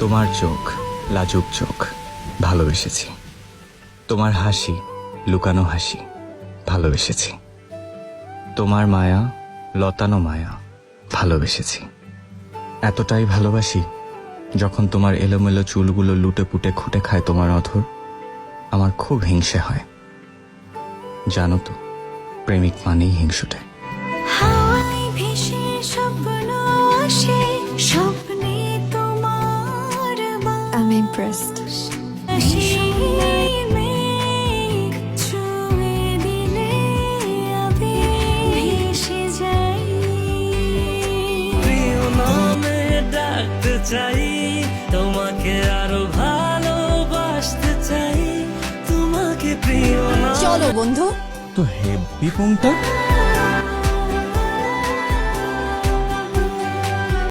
তোমার চোখ লাজুক চোখ ভালোবেসেছি, তোমার হাসি লুকানো হাসি ভালোবেসেছি, তোমার মায়া লতানো মায়া ভালোবেসেছি। এতটাই ভালোবাসি যখন তোমার এলোমেলো চুলগুলো লুটে পুটে খুঁটে খায় তোমার অধর, আমার খুব হিংসে হয়। জানো তো, প্রেমিক মানেই হিংসুটে। হাওয়ায় ভেসে স্বপ্ন আসে, স্বপ্নে তোমার I'm impressed. ছুঁয়ে দিলে আমি ভেসে যাই। প্রিয় নামে ডাকতে চাই, তোমাকে আরো ভালোবাসতে চাই, তোমাকে প্রিয় নামে। চলো বন্ধু। তো হেব্বি কোনটা?